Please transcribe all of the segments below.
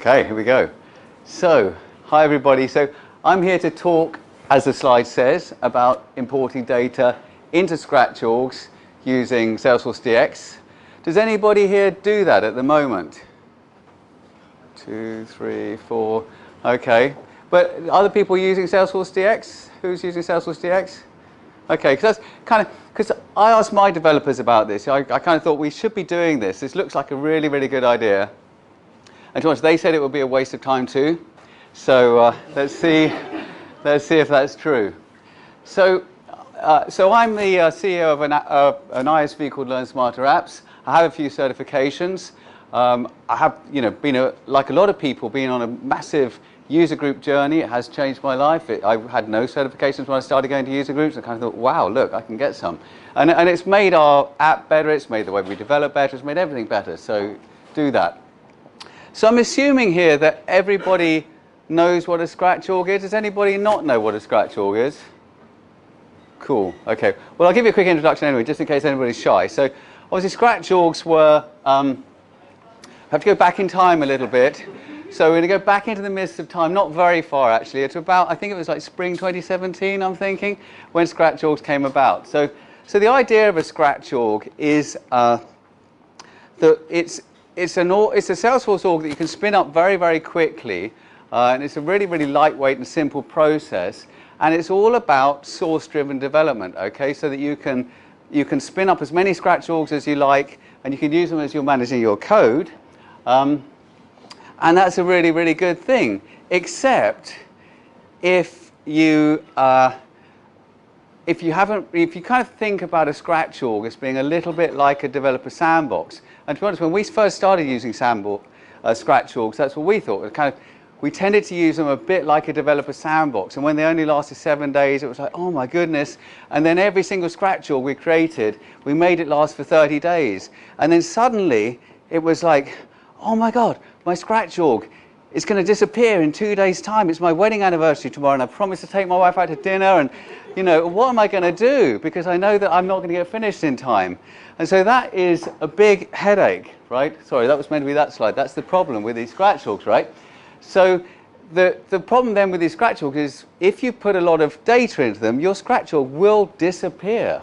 Okay, here we go. So, hi everybody. So, I'm here to talk, as the slide says, about importing data into Scratch orgs using Salesforce DX. Does anybody here do that at the moment? 2, 3, 4. Okay. But other people using Salesforce DX? Who's using Salesforce DX? Okay, because that's kind of, because I asked my developers about this. I kind of thought we should be doing this. This looks like a really, really good idea. And to be honest, they said it would be a waste of time too. So let's see if that's true. So I'm the CEO of an ISV called Learn Smarter Apps. I have a few certifications. I have, been like a lot of people, been on a massive user group journey. It has changed my life. I had no certifications when I started going to user groups. I kind of thought, wow, look, I can get some. And it's made our app better. It's made the way we develop better. It's made everything better. So do that. So I'm assuming here that everybody knows what a Scratch org is. Does anybody not know what a Scratch org is? Cool. Okay. Well, I'll give you a quick introduction anyway, just in case anybody's shy. So obviously, Scratch orgs were, I have to go back in time a little bit. So we're going to go back into the midst of time, not very far actually, to about, I think it was like spring 2017, I'm thinking, when Scratch orgs came about. So the idea of a Scratch org is that it's a Salesforce org that you can spin up very, very quickly, and it's a really, really lightweight and simple process, and it's all about source-driven development, okay, so that you can spin up as many Scratch orgs as you like, and you can use them as you're managing your code. And that's a really, really good thing, except if you kind of think about a Scratch org as being a little bit like a developer sandbox. And to be honest, when we first started using Scratch orgs, that's what we thought. We tended to use them a bit like a developer sandbox. And when they only lasted 7 days, it was like, oh my goodness. And then every single Scratch org we created, we made it last for 30 days. And then suddenly, it was like, oh my God, my Scratch org is going to disappear in 2 days' time. It's my wedding anniversary tomorrow, and I promised to take my wife out to dinner. And, what am I going to do? Because I know that I'm not going to get finished in time. And so that is a big headache, right? Sorry, that was meant to be that slide. That's the problem with these Scratch orgs, right? So the problem then with these Scratch orgs is if you put a lot of data into them, your Scratch org will disappear.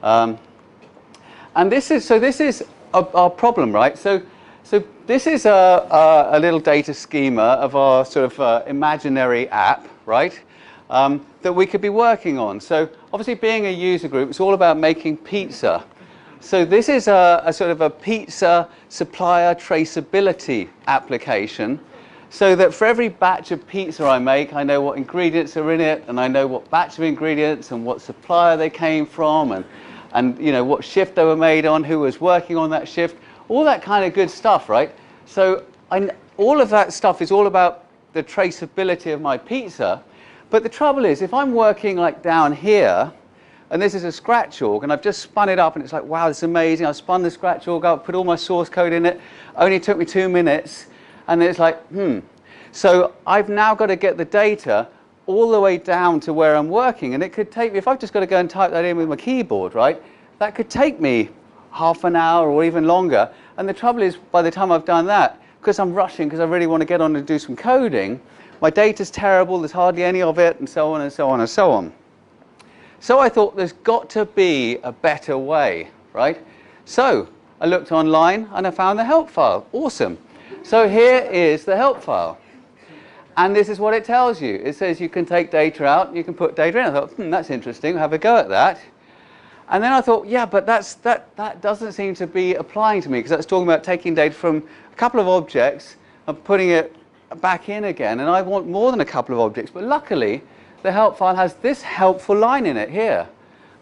And this is our problem, right? So this is a little data schema of our sort of imaginary app, right, that we could be working on. So obviously being a user group, it's all about making pizza. So this is a sort of a pizza supplier traceability application, so that for every batch of pizza I make, I know what ingredients are in it, and I know what batch of ingredients and what supplier they came from, and what shift they were made on, who was working on that shift. All that kind of good stuff, right? So all of that stuff is all about the traceability of my pizza. But the trouble is, if I'm working like down here, and this is a Scratch org, and I've just spun it up, and it's like, wow, this is amazing. I've spun the Scratch org up, put all my source code in it. Only took me 2 minutes. And then it's like, So I've now got to get the data all the way down to where I'm working. And it could take me, if I've just got to go and type that in with my keyboard, right, that could take me half an hour or even longer. And the trouble is, by the time I've done that, because I'm rushing, because I really want to get on and do some coding, my data's terrible, there's hardly any of it, and so on and so on and so on. So I thought there's got to be a better way, right? So I looked online and I found the help file. Awesome. So here is the help file. And this is what it tells you. It says you can take data out, you can put data in. I thought, that's interesting, we'll have a go at that. And then I thought, yeah, but that doesn't seem to be applying to me, because that's talking about taking data from a couple of objects and putting it back in again. And I want more than a couple of objects. But luckily, the help file has this helpful line in it here.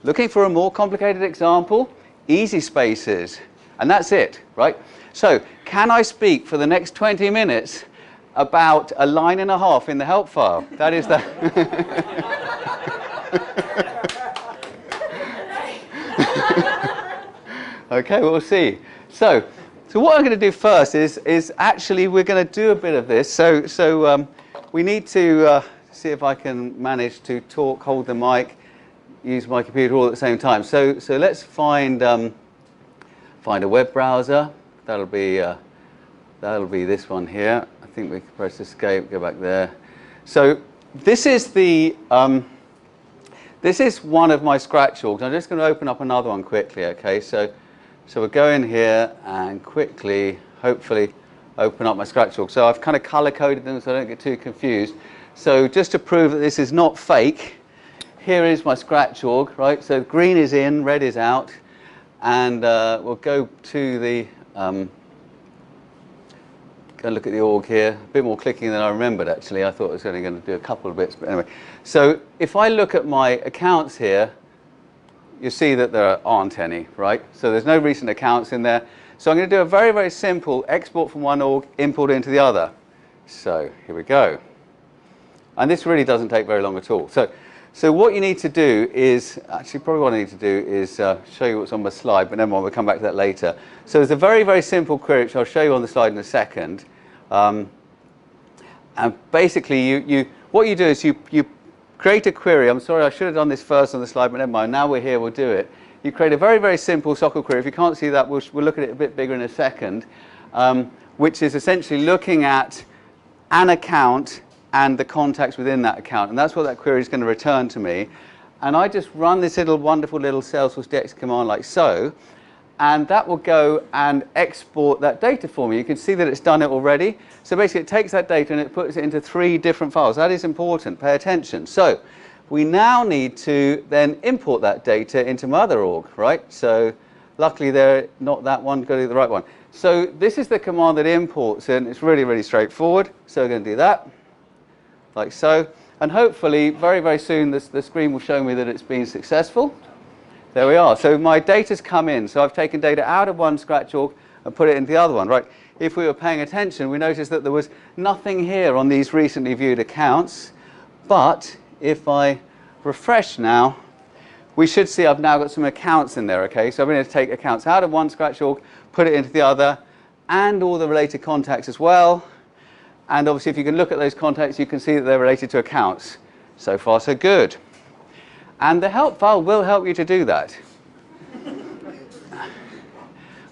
Looking for a more complicated example, easy spaces. And that's it, right? So can I speak for the next 20 minutes about a line and a half in the help file? That is the... Okay, we'll see. So what I'm going to do first is actually we're going to do a bit of this. So we need to see if I can manage to talk, hold the mic, use my computer all at the same time. So let's find a web browser. That'll be That'll be this one here. I think we can press escape, go back there. So this is the this is one of my scratch orgs. I'm just going to open up another one quickly, okay? So we'll go in here and quickly, hopefully, open up my scratch org. So I've kind of color-coded them so I don't get too confused. So just to prove that this is not fake, here is my scratch org, right? So green is in, red is out, and we'll go to the go look at the org here. A bit more clicking than I remembered, actually. I thought I was only going to do a couple of bits, but anyway. So if I look at my accounts here, you see that there aren't any, right? So there's no recent accounts in there. So I'm going to do a very, very simple export from one org, import into the other. So here we go. And this really doesn't take very long at all. So what you need to do is, actually probably what I need to do is show you what's on my slide, but never mind, we'll come back to that later. So there's a very, very simple query, which I'll show you on the slide in a second. And basically, what you do is you create a query. I'm sorry, I should have done this first on the slide, but never mind. Now we're here, we'll do it. You create a very, very simple SQL query. If you can't see that, we'll look at it a bit bigger in a second, which is essentially looking at an account and the contacts within that account. And that's what that query is going to return to me. And I just run this wonderful little Salesforce DX command like so, and that will go and export that data for me. You can see that it's done it already. So basically it takes that data and it puts it into 3 different files. That is important, pay attention. So we now need to then import that data into my other org, right? So luckily they're not that one, go to the right one. So this is the command that imports it, and it's really, really straightforward. So we're going to do that, like so. And hopefully very, very soon the screen will show me that it's been successful. There we are. So my data's come in. So I've taken data out of one scratch org and put it into the other one, right? If we were paying attention, we noticed that there was nothing here on these recently viewed accounts. But if I refresh now, we should see I've now got some accounts in there, okay? So I'm going to take accounts out of one scratch org, put it into the other, and all the related contacts as well. And obviously, if you can look at those contacts, you can see that they're related to accounts. So far, so good. And the help file will help you to do that.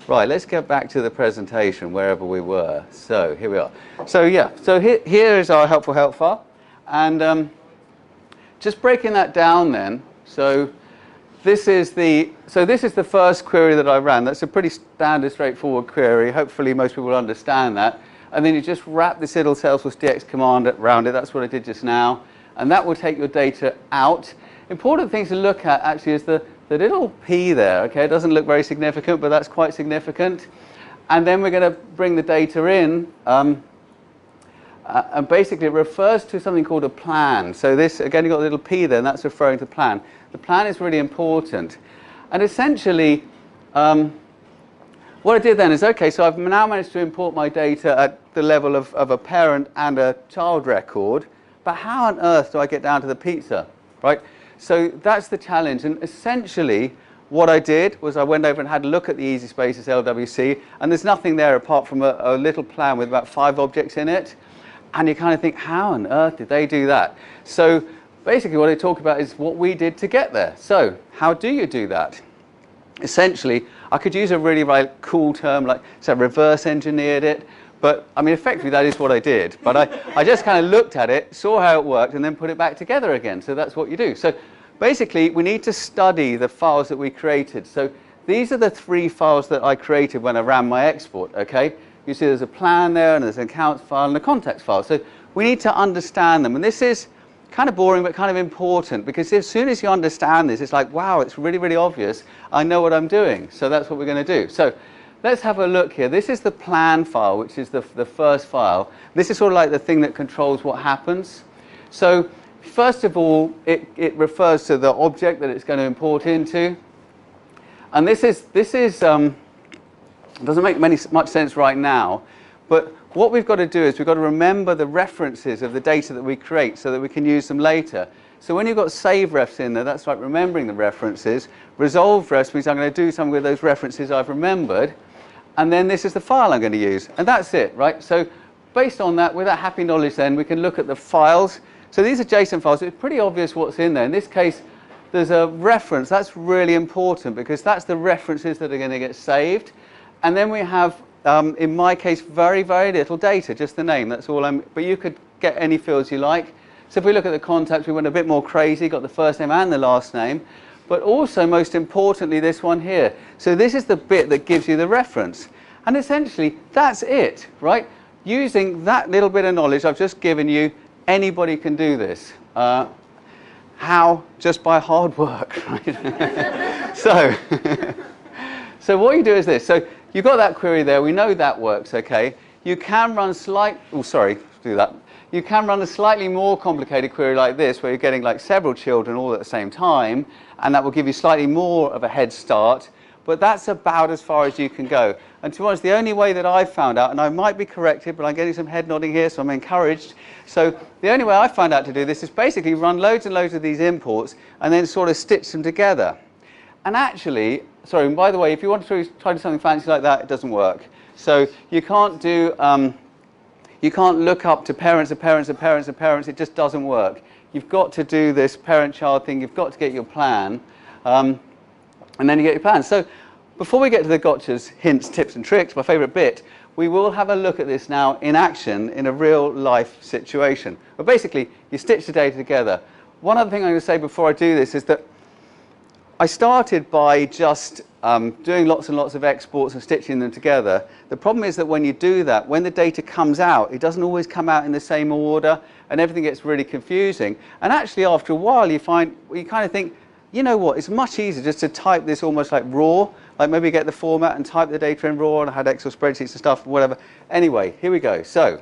Right, let's get back to the presentation, wherever we were. So here we are. So yeah, so here is our helpful help file. And just breaking that down then. So this is the first query that I ran. That's a pretty standard, straightforward query. Hopefully most people will understand that. And then you just wrap this little Salesforce DX command around it. That's what I did just now. And that will take your data out. Important thing to look at actually is the little P there. Okay, it doesn't look very significant, but that's quite significant. And then we're going to bring the data in. And basically it refers to something called a plan. So this, again, you've got a little P there, and that's referring to plan. The plan is really important. And essentially, what I did then is, okay, so I've now managed to import my data at the level of a parent and a child record, but how on earth do I get down to the pizza, right? So that's the challenge. And essentially, what I did was I went over and had a look at the Easy Spaces LWC, and there's nothing there apart from a little plan with about 5 objects in it. And you kind of think, how on earth did they do that? So basically what I talk about is what we did to get there. So how do you do that? Essentially, I could use a really cool term like, so reverse engineered it. But I mean, effectively, that is what I did. But I just kind of looked at it, saw how it worked, and then put it back together again. So that's what you do. So basically, we need to study the files that we created. So these are the 3 files that I created when I ran my export, okay? You see there's a plan there, and there's an accounts file, and a contacts file. So we need to understand them. And this is kind of boring, but kind of important, because as soon as you understand this, it's like, wow, it's really, really obvious. I know what I'm doing. So that's what we're going to do. So let's have a look here. This is the plan file, which is the first file. This is sort of like the thing that controls what happens. So first of all, it refers to the object that it's going to import into. And this doesn't make much sense right now. But what we've got to do is we've got to remember the references of the data that we create so that we can use them later. So when you've got save refs in there, that's like remembering the references. Resolve refs means I'm going to do something with those references I've remembered. And then this is the file I'm going to use. And that's it, right? So based on that, with that happy knowledge then, we can look at the files. So these are JSON files. It's pretty obvious what's in there. In this case, there's a reference. That's really important because that's the references that are going to get saved. And then we have in my case, very, very little data, just the name, that's all but you could get any fields you like. So if we look at the contacts, we went a bit more crazy, got the first name and the last name, but also, most importantly, this one here. So this is the bit that gives you the reference. And essentially, that's it, right? Using that little bit of knowledge I've just given you, anybody can do this. How? Just by hard work, right? So what you do is this. So you've got that query there. We know that works, okay? You can run You can run a slightly more complicated query like this, where you're getting like several children all at the same time, and that will give you slightly more of a head start. But that's about as far as you can go. And to be honest, the only way that I've found out, and I might be corrected, but I'm getting some head nodding here, so I'm encouraged. So the only way I found out to do this is basically run loads and loads of these imports and then sort of stitch them together. And actually, sorry, and by the way, if you want to try to do something fancy like that, it doesn't work. So you can't do, you can't look up to parents of parents of parents of parents. It just doesn't work. You've got to do this parent-child thing. You've got to get your plan. And then you get your plan. So before we get to the gotchas, hints, tips and tricks, my favourite bit, we will have a look at this now in action in a real life situation. But basically, you stitch the data together. One other thing I'm going to say before I do this is that I started by just doing lots and lots of exports and stitching them together. The problem is that when you do that, when the data comes out, it doesn't always come out in the same order, and everything gets really confusing. And actually, after a while, you kind of think, you know what, it's much easier just to type this almost like raw, like maybe get the format and type the data in raw, and I had Excel spreadsheets and stuff, whatever. Anyway, here we go. So,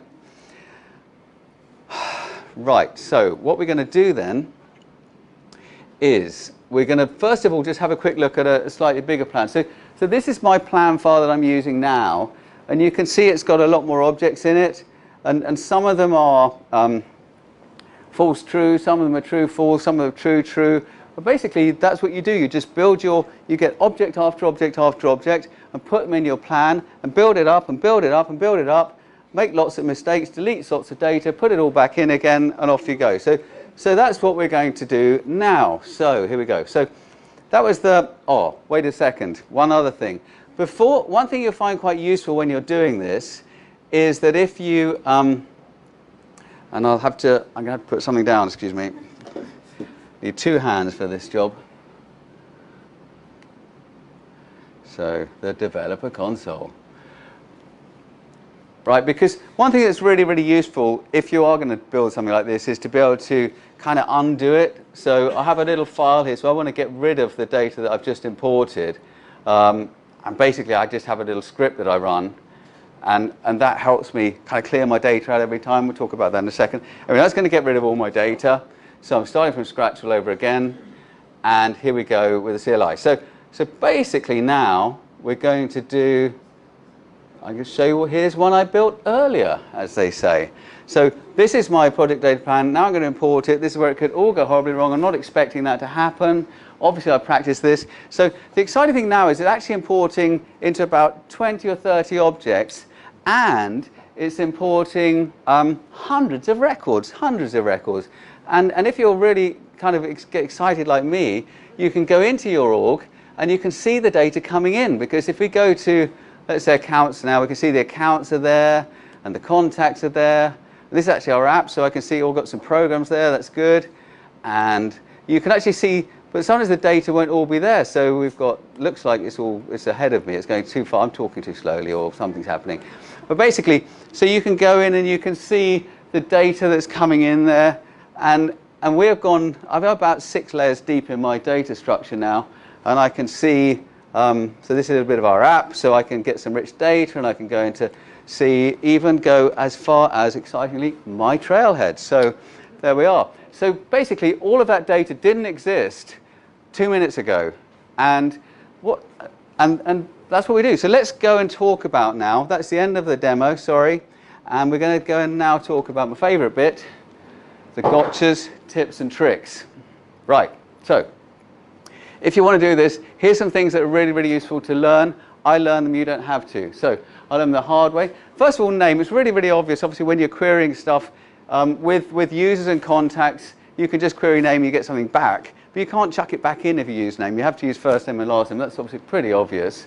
right, so what we're going to do then is we're going to, first of all, just have a quick look at a slightly bigger plan. So this is my plan file that I'm using now, and you can see it's got a lot more objects in it, and some of them are false, true, some of them are true, false, some of them are true, true. But basically, that's what you do. You just build you get object after object after object, and put them in your plan, and build it up, and build it up, and build it up, make lots of mistakes, delete lots of data, put it all back in again, and off you go. So that's what we're going to do now. So here we go. So that was the, oh, wait a second, one other thing. One thing you'll find quite useful when you're doing this is that if you, and I'm going to have to put something down, excuse me. Need two hands for this job. So the developer console. Right, because one thing that's really, really useful if you are going to build something like this is to be able to kind of undo it. So I have a little file here, so I want to get rid of the data that I've just imported. And basically I just have a little script that I run, and that helps me kind of clear my data out every time. We'll talk about that in a second. I mean, that's going to get rid of all my data. So I'm starting from scratch all over again, and here we go with the CLI. So basically now we're going to do, I'm going to show you, here's one I built earlier, as they say. So this is my project data plan. Now I'm going to import it. This is where it could all go horribly wrong. I'm not expecting that to happen. Obviously I practiced this. So the exciting thing now is it's actually importing into about 20 or 30 objects, and it's importing hundreds of records. And if you're really kind of get excited like me, you can go into your org and you can see the data coming in. Because if we go to, let's say, accounts now, we can see the accounts are there and the contacts are there. This is actually our app, so I can see all got some programs there. That's good. And you can actually see, but sometimes the data won't all be there. So we've got, looks like it's ahead of me. It's going too far. I'm talking too slowly, or something's happening. But basically, so you can go in and you can see the data that's coming in there. And we've gone, I'm about 6 layers deep in my data structure now, and I can see, so this is a bit of our app, so I can get some rich data, and I can go into even go as far as, excitingly, my trailhead. So there we are. So basically, all of that data didn't exist 2 minutes ago, and that's what we do. So let's go and talk about now. That's the end of the demo, sorry, and we're going to go and now talk about my favorite bit, the gotchas, tips and tricks. Right, so if you want to do this, here's some things that are really, really useful to learn. I learned them, you don't have to. So I learned them the hard way. First of all, name. It's really, really obvious. Obviously, when you're querying stuff with users and contacts, you can just query name, you get something back. But you can't chuck it back in if you use name. You have to use first name and last name. That's obviously pretty obvious.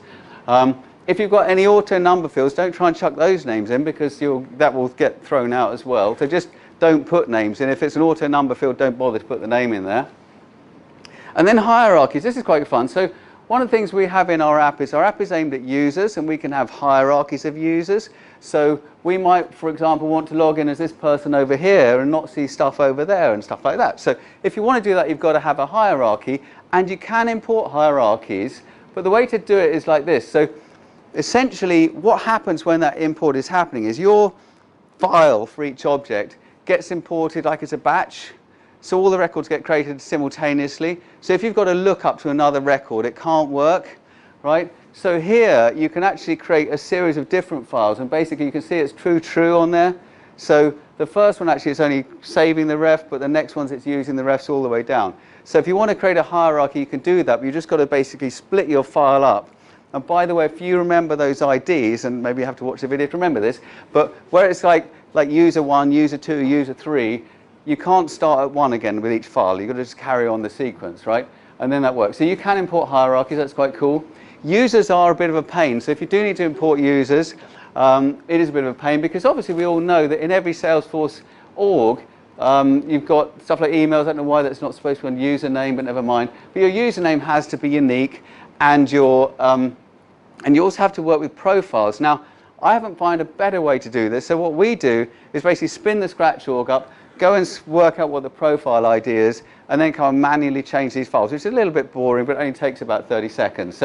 If you've got any auto number fields, don't try and chuck those names in because that will get thrown out as well. So just don't put names in. If it's an auto number field, don't bother to put the name in there. And then hierarchies. This is quite fun. So one of the things we have in our app is aimed at users, and we can have hierarchies of users. So we might, for example, want to log in as this person over here and not see stuff over there and stuff like that. So if you want to do that, you've got to have a hierarchy, and you can import hierarchies. But the way to do it is like this. So essentially, what happens when that import is happening is your file for each object gets imported like it's a batch. So all the records get created simultaneously. So if you've got to look up to another record, it can't work, right? So here, you can actually create a series of different files, and basically you can see it's true on there. So the first one actually is only saving the ref, but the next one's it's using the refs all the way down. So if you want to create a hierarchy, you can do that, but you've just got to basically split your file up. And by the way, if you remember those IDs, and maybe you have to watch the video to remember this, but where it's like user 1, user 2, user 3, you can't start at 1 again with each file. You've got to just carry on the sequence, right? And then that works. So you can import hierarchies. That's quite cool. Users are a bit of a pain. So if you do need to import users, it is a bit of a pain because obviously we all know that in every Salesforce org, you've got stuff like emails. I don't know why that's not supposed to be on username, but never mind. But your username has to be unique, and you also have to work with profiles. Now, I haven't found a better way to do this. So what we do is basically spin the Scratch org up, go and work out what the profile ID is, and then kind of manually change these files, which is a little bit boring, but it only takes about 30 seconds.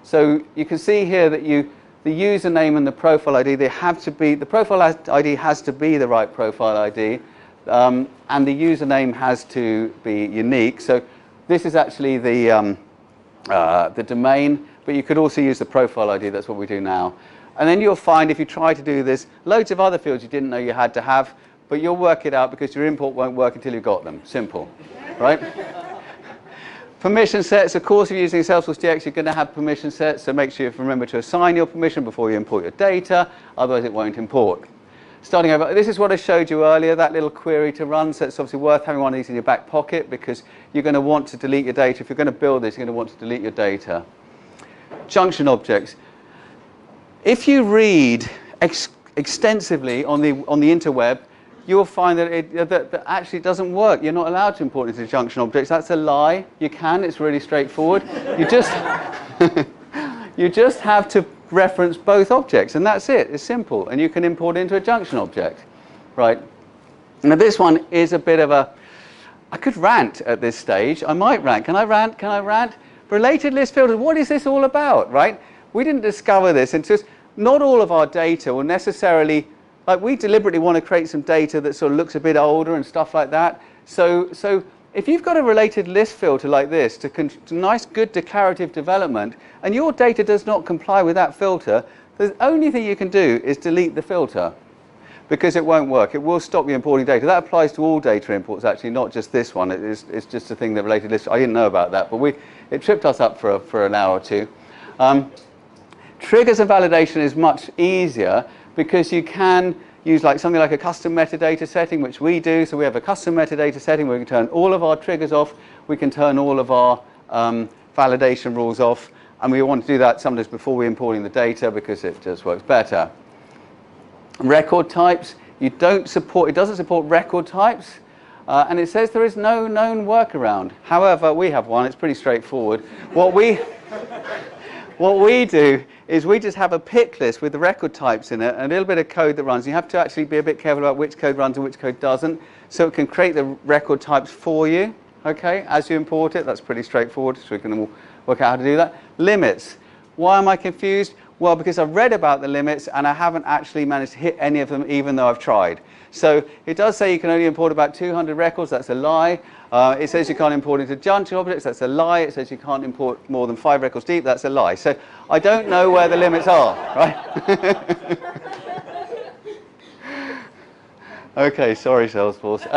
So you can see here that the username and the profile ID, they have to be, the profile ID has to be the right profile ID, and the username has to be unique. So this is actually the domain, but you could also use the profile ID. That's what we do now. And then you'll find if you try to do this, loads of other fields you didn't know you had to have, but you'll work it out because your import won't work until you've got them. Simple, right? Permission sets, of course, if you're using Salesforce DX, you're going to have permission sets, so make sure you remember to assign your permission before you import your data, otherwise it won't import. Starting over, this is what I showed you earlier, that little query to run, so it's obviously worth having one of these in your back pocket because you're going to want to delete your data. If you're going to build this, you're going to want to delete your data. Junction objects. If you read extensively on the interweb, you'll find that that actually doesn't work. You're not allowed to import into junction objects. That's a lie. You can. It's really straightforward. You just you just have to reference both objects, and that's it. It's simple, and you can import into a junction object, right? Now this one is a bit of a. I could rant at this stage. I might rant. Can I rant? Can I rant? Related list filters. What is this all about, right? We didn't discover this, and just not all of our data will necessarily. Like we deliberately want to create some data that sort of looks a bit older and stuff like that. So if you've got a related list filter like this to nice, good declarative development, and your data does not comply with that filter, the only thing you can do is delete the filter because it won't work. It will stop you importing data. That applies to all data imports, actually, not just this one. It's just a thing that related list. I didn't know about that, but it tripped us up for an hour or two. Triggers and validation is much easier, because you can use something like a custom metadata setting, which we do. So we have a custom metadata setting where we can turn all of our triggers off. We can turn all of our validation rules off. And we want to do that sometimes before we're importing the data because it just works better. Record types, it doesn't support record types. And it says there is no known workaround. However, we have one. It's pretty straightforward. What we do is we just have a pick list with the record types in it and a little bit of code that runs. You have to actually be a bit careful about which code runs and which code doesn't, so it can create the record types for you, okay, as you import it. That's pretty straightforward, so we can all work out how to do that. Limits. Why am I confused? Well, because I've read about the limits and I haven't actually managed to hit any of them, even though I've tried. So it does say you can only import about 200 records. That's a lie. It says you can't import into junction objects. That's a lie. It says you can't import more than 5 records deep. That's a lie. So I don't know where the limits are, right? Okay, sorry, Salesforce.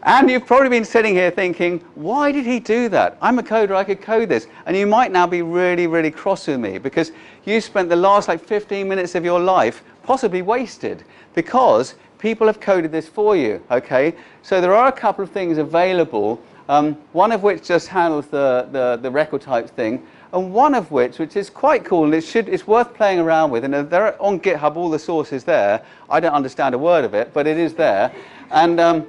And you've probably been sitting here thinking, why did he do that? I'm a coder, I could code this. And you might now be really, really cross with me because you spent the last 15 minutes of your life possibly wasted because people have coded this for you, okay? So there are a couple of things available one of which just handles the record types thing, and one of which is quite cool, and it's worth playing around with. And they're on GitHub, all the sources there. I don't understand a word of it, but it is there. And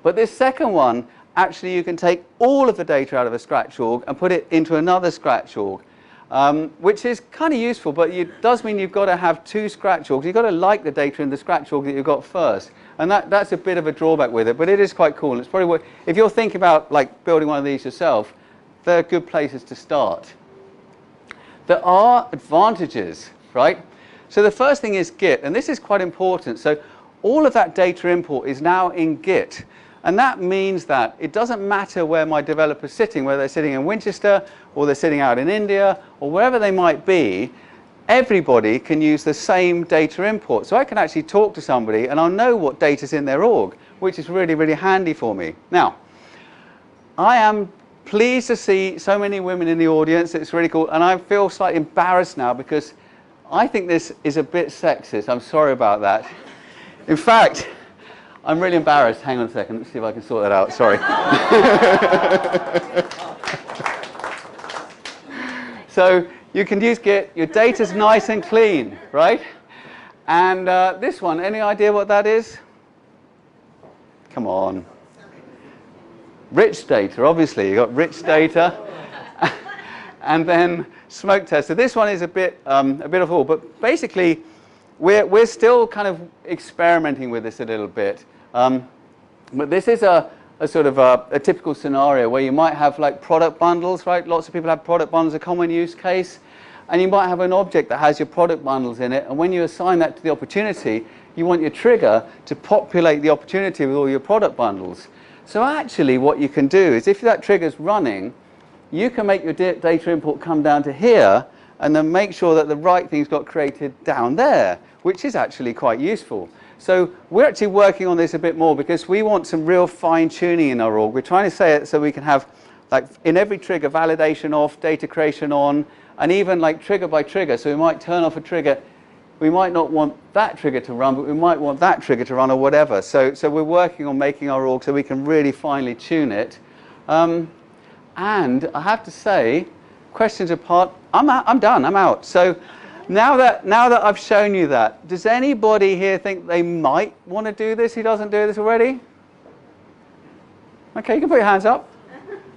but this second one, actually, you can take all of the data out of a scratch org and put it into another scratch org, which is kind of useful, but it does mean you've got to have two scratch orgs. You've got to like the data in the scratch org that you've got first. And that's a bit of a drawback with it, but it is quite cool. And it's probably if you're thinking about like building one of these yourself, they're good places to start. There are advantages, right? So the first thing is Git, and this is quite important. So all of that data import is now in Git. And that means that it doesn't matter where my developer's sitting, whether they're sitting in Winchester or they're sitting out in India or wherever they might be, everybody can use the same data import. So I can actually talk to somebody and I'll know what data's in their org, which is really, really handy for me. Now, I am pleased to see so many women in the audience. It's really cool. And I feel slightly embarrassed now because I think this is a bit sexist. I'm sorry about that. In fact, I'm really embarrassed. Hang on a second. Let's see if I can sort that out. Sorry. So you can use Git. Your data's nice and clean, right? And this one, any idea what that is? Come on. Rich data, obviously. You've got rich data. And then smoke test. So this one is a bit of all. But basically, we're still kind of experimenting with this a little bit. But this is a sort of a typical scenario where you might have like product bundles, right? Lots of people have product bundles, a common use case. And you might have an object that has your product bundles in it. And when you assign that to the opportunity, you want your trigger to populate the opportunity with all your product bundles. So actually what you can do is if that trigger's running, you can make your data import come down to here and then make sure that the right things got created down there, which is actually quite useful. So we're actually working on this a bit more because we want some real fine-tuning in our org. We're trying to say it so we can have, like, in every trigger, validation off, data creation on, and even like trigger by trigger. So we might turn off a trigger. We might not want that trigger to run, but we might want that trigger to run or whatever. So we're working on making our org so we can really finely tune it. And I have to say, questions apart, I'm done. I'm out. So. Now that I've shown you that, does anybody here think they might want to do this who doesn't do this already? Okay, you can put your hands up.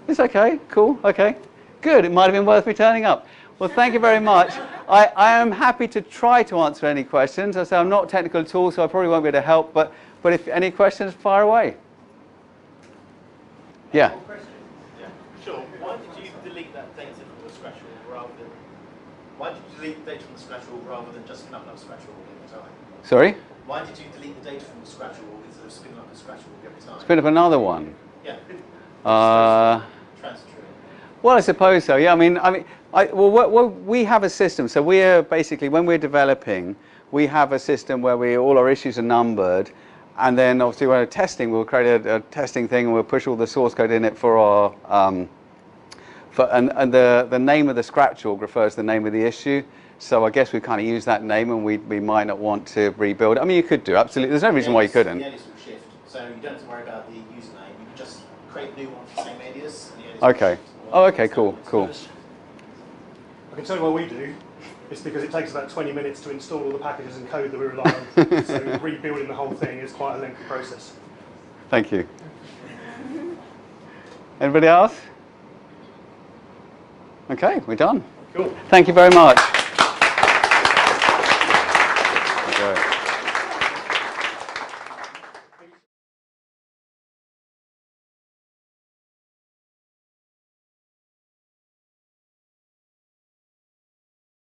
It's okay, cool, okay. Good, it might have been worth me turning up. Well, thank you very much. I am happy to try to answer any questions. As I say, I'm not technical at all, so I probably won't be able to help, but if any questions, fire away. Yeah? One question. Yeah. Sure. Why did you delete that data from the scratch org rather than... Why did you delete the data from the scratch org rather than just spin up another scratch org every time? Sorry? Why did you delete the data from the scratch org instead of spinning up a scratch org every time? Spin up another one? Yeah. Transitory. Well, I suppose so. Yeah. I mean, we have a system. So we're basically, when we're developing, we have a system where all our issues are numbered, and then obviously when we're testing, we'll create a testing thing, and we'll push all the source code in it for our. And the name of the scratch org refers to the name of the issue. So I guess we kind of use that name, and we might not want to rebuild it. I mean, you could do, absolutely. There's no reason why you couldn't. The alias will shift, so you don't have to worry about the username. You can just create a new one for the same alias. And the alias Okay. Oh, okay, cool. I can tell you what we do. It's because it takes about 20 minutes to install all the packages and code that we rely on. So rebuilding the whole thing is quite a lengthy process. Thank you. Anybody else? Okay, we're done. Cool. Thank you very much.